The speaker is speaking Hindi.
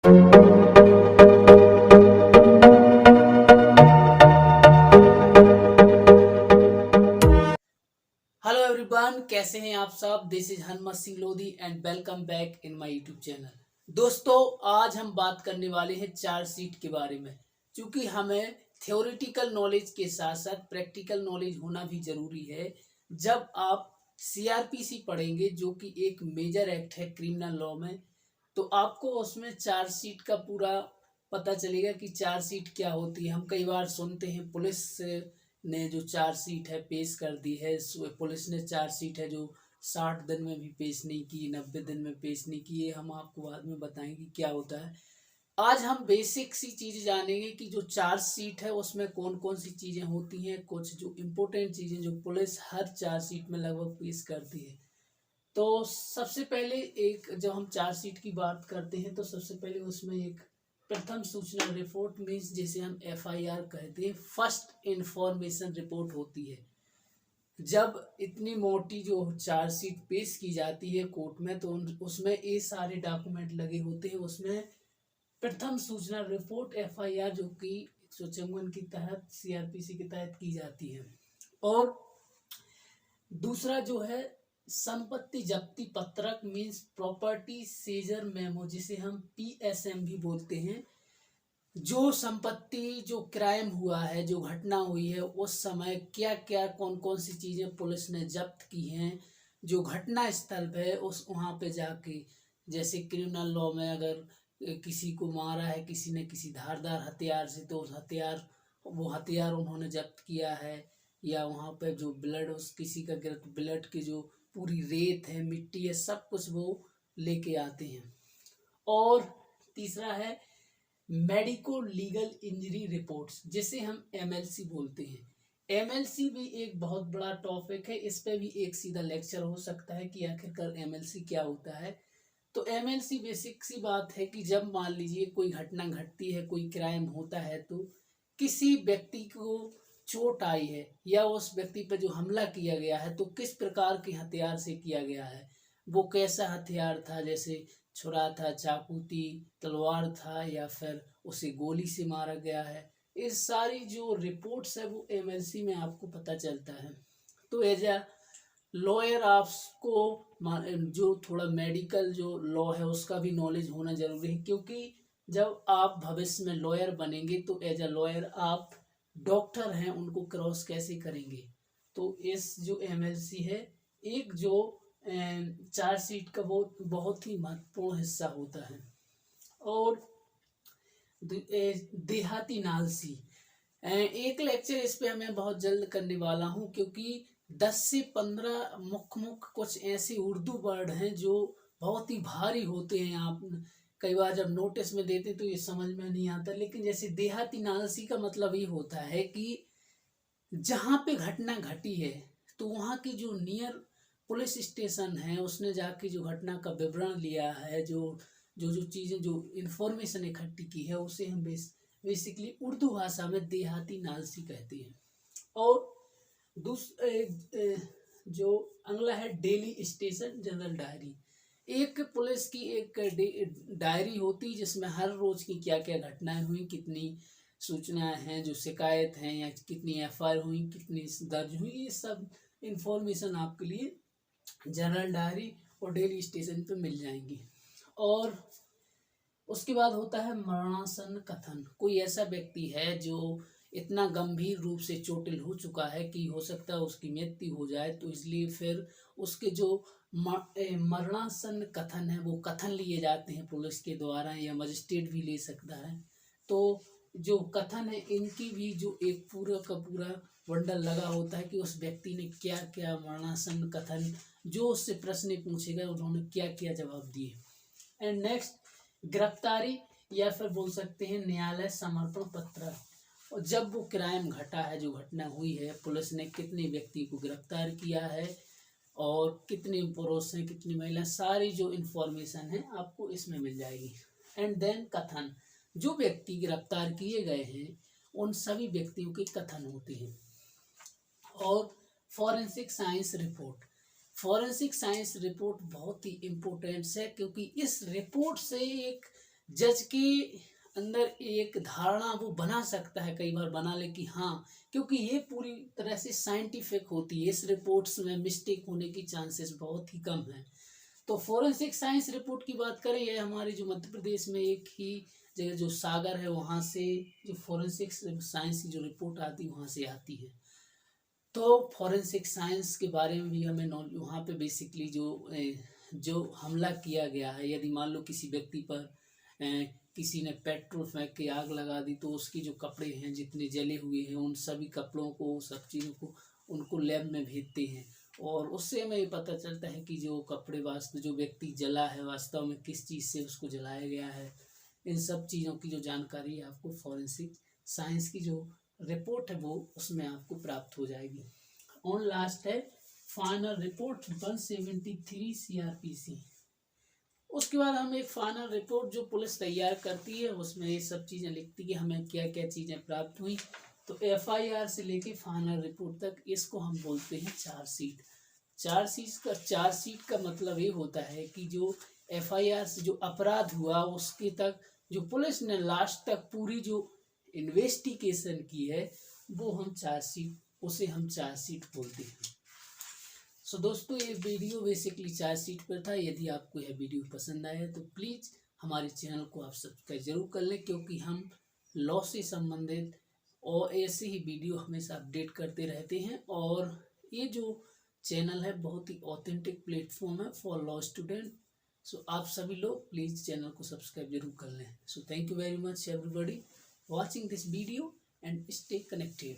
हेलो एवरीवन, कैसे हैं आप सब। This is Hanumat Singh Lodhi and welcome back in my YouTube channel. दोस्तों, आज हम बात करने वाले हैं चार्जशीट के बारे में। क्योंकि हमें थ्योरेटिकल नॉलेज के साथ साथ प्रैक्टिकल नॉलेज होना भी जरूरी है। जब आप सीआरपीसी पढ़ेंगे, जो कि एक मेजर एक्ट है क्रिमिनल लॉ में, तो आपको उसमें चार्जशीट का पूरा पता चलेगा कि चार्जशीट क्या होती है। हम कई बार सुनते हैं पुलिस ने जो चार्जशीट है पेश कर दी है, पुलिस ने चार्जशीट है जो 60 दिन में भी पेश नहीं की, 90 दिन में पेश नहीं की। ये हम आपको बाद में बताएंगे क्या होता है। आज हम बेसिक सी चीज जानेंगे कि जो चार्जशीट है उसमें कौन कौन सी चीजें होती हैं, कुछ जो इम्पोर्टेंट चीजें जो पुलिस हर चार्जशीट में लगभग पेश करती है। तो सबसे पहले एक, जब हम चार्जशीट की बात करते हैं तो सबसे पहले उसमें एक प्रथम सूचना रिपोर्ट मीन्स जिसे हम एफआईआर कहते हैं, फर्स्ट इंफॉर्मेशन रिपोर्ट होती है। जब इतनी मोटी जो चार्जशीट पेश की जाती है कोर्ट में, तो उसमें ये सारे डॉक्यूमेंट लगे होते हैं। उसमें प्रथम सूचना रिपोर्ट एफआईआर, जो कि 154 के तहत सीआरपीसी के तहत की जाती है। और दूसरा जो है संपत्ति जब्ती पत्रक मीन्स प्रॉपर्टी सीजर मेमो, जिसे हम पीएसएम भी बोलते हैं। जो संपत्ति, जो क्राइम हुआ है, जो घटना हुई है, उस समय क्या क्या कौन कौन सी चीजें पुलिस ने जब्त की हैं, जो घटना स्थल पे उस वहां पे जाके, जैसे क्रिमिनल लॉ में अगर किसी को मारा है किसी ने किसी धारदार हथियार से, तो उस हथियार, वो हथियार उन्होंने जब्त किया है। या वहां पे जो ब्लड, उस किसी का गिरत ब्लड की जो पूरी रेत है, मिट्टी है, सब कुछ वो लेके आते हैं। और तीसरा है मेडिको लीगल इंजरी रिपोर्ट्स, जिसे हम एमएलसी बोलते हैं। एमएलसी भी एक बहुत बड़ा टॉपिक है, इस पे भी एक सीधा लेक्चर हो सकता है कि आखिरकार एमएलसी क्या होता है। तो एमएलसी बेसिक सी बात है कि जब मान लीजिए कोई घटना घटती है, कोई क्राइम होता है, तो किसी व्यक्ति को चोट आई है या उस व्यक्ति पर जो हमला किया गया है, तो किस प्रकार के हथियार से किया गया है, वो कैसा हथियार था, जैसे छुरा था, चाकू थी, तलवार था, या फिर उसे गोली से मारा गया है। ये सारी जो रिपोर्ट्स है वो एमएलसी में आपको पता चलता है। तो एज ए लॉयर आपको जो थोड़ा मेडिकल जो लॉ है उसका भी नॉलेज होना जरूरी है। क्योंकि जब आप भविष्य में लॉयर बनेंगे तो एज ए लॉयर आप डॉक्टर हैं, उनको क्रॉस कैसे करेंगे। तो इस जो एमएलसी है, एक जो चार्जशीट का वो बहुत ही महत्वपूर्ण हिस्सा होता है। और देहाती नालसी, एक लेक्चर इस पे मैं बहुत जल्द करने वाला हूँ, क्योंकि 10 से 15 मुख्य कुछ ऐसे उर्दू वर्ड हैं जो बहुत ही भारी होते हैं। आप कई बार जब नोटिस में देते तो ये समझ में नहीं आता। लेकिन जैसे देहाती नालसी का मतलब ये होता है कि जहाँ पे घटना घटी है, तो वहाँ की जो नियर पुलिस स्टेशन है, उसने जाके जो घटना का विवरण लिया है, जो जो जो चीज़ें, जो इंफॉर्मेशन इकट्ठी की है, उसे हम बेसिकली उर्दू भाषा में देहाती नालसी कहते हैं। और जो अगला है डेली स्टेशन जनरल डायरी। एक पुलिस की एक डायरी होती है जिसमें हर रोज की क्या क्या घटनाएं हुई, कितनी सूचनाएं हैं जो शिकायत हैं, या कितनी एफआईआर हुई, कितनी दर्ज हुई, ये सब इंफॉर्मेशन आपके लिए जनरल डायरी और डेली स्टेशन पे मिल जाएंगी। और उसके बाद होता है मरणासन कथन। कोई ऐसा व्यक्ति है जो इतना गंभीर रूप से चोटिल हो चुका है कि हो सकता है उसकी मृत्यु हो जाए, तो इसलिए फिर उसके जो मरणासन कथन है वो कथन लिए जाते हैं पुलिस के द्वारा, या मजिस्ट्रेट भी ले सकता है। तो जो कथन है, इनकी भी जो एक पूरा का पूरा बंडल लगा होता है कि उस व्यक्ति ने क्या क्या मरणासन कथन, जो उससे प्रश्न पूछे गए उन्होंने क्या क्या जवाब दिए। एंड नेक्स्ट गिरफ्तारी, या फिर बोल सकते हैं न्यायालय समर्पण पत्र। और जब वो क्राइम घटा है, जो घटना हुई है, पुलिस ने कितने व्यक्ति को गिरफ्तार किया है और कितने पुरुष हैं, कितनी महिला, सारी जो इंफॉर्मेशन है आपको इसमें मिल जाएगी। एंड देन कथन, जो व्यक्ति गिरफ्तार किए गए हैं उन सभी व्यक्तियों के कथन होते हैं। और forensic science report, forensic science report बहुत ही इम्पोर्टेंट है, क्योंकि इस रिपोर्ट से एक जज के अंदर एक धारणा वो बना सकता है, कई बार बना ले कि हाँ, क्योंकि ये पूरी तरह से साइंटिफिक होती है, इस रिपोर्ट्स में मिस्टेक होने की चांसेस बहुत ही कम है। तो फोरेंसिक साइंस रिपोर्ट की बात करें, यह हमारे जो मध्य प्रदेश में एक ही जगह जो सागर है वहाँ से जो फोरेंसिक साइंस की जो रिपोर्ट आती है वहाँ से आती है। तो फॉरेंसिक साइंस के बारे में भी हमें नॉलेज, वहाँ पे बेसिकली जो हमला किया गया है, यदि मान लो किसी व्यक्ति पर किसी ने पेट्रोल फेंक के आग लगा दी, तो उसकी जो कपड़े हैं जितने जले हुए हैं उन सभी कपड़ों को, सब चीज़ों को उनको लैब में भेजते हैं, और उससे हमें ये पता चलता है कि जो कपड़े वास्तव जो व्यक्ति जला है वास्तव में किस चीज़ से उसको जलाया गया है। इन सब चीज़ों की जो जानकारी है आपको फॉरेंसिक साइंस की जो रिपोर्ट है वो उसमें आपको प्राप्त हो जाएगी। और लास्ट है फाइनल रिपोर्ट 173 CRPC। उसके बाद हम एक फाइनल रिपोर्ट जो पुलिस तैयार करती है उसमें ये सब चीज़ें लिखती है कि हमें क्या क्या चीज़ें प्राप्त हुई। तो FIR से लेके फाइनल रिपोर्ट तक इसको हम बोलते हैं चार्जशीट। चार्जशीट का मतलब ये होता है कि जो FIR से जो अपराध हुआ उसके तक जो पुलिस ने लास्ट तक पूरी जो इन्वेस्टिगेशन की है वो हम चार्जशीट बोलते हैं। सो दोस्तों, ये वीडियो बेसिकली चार्जशीट पर था। यदि आपको यह वीडियो पसंद आया तो प्लीज़ हमारे चैनल को आप सब्सक्राइब जरूर कर लें, क्योंकि हम लॉ से संबंधित और ऐसे ही वीडियो हमेशा अपडेट करते रहते हैं। और ये जो चैनल है बहुत ही ऑथेंटिक प्लेटफॉर्म है फॉर लॉ स्टूडेंट। सो आप सभी लोग प्लीज़ चैनल को सब्सक्राइब जरूर कर लें। So thank you very much everybody watching this video and stay connected.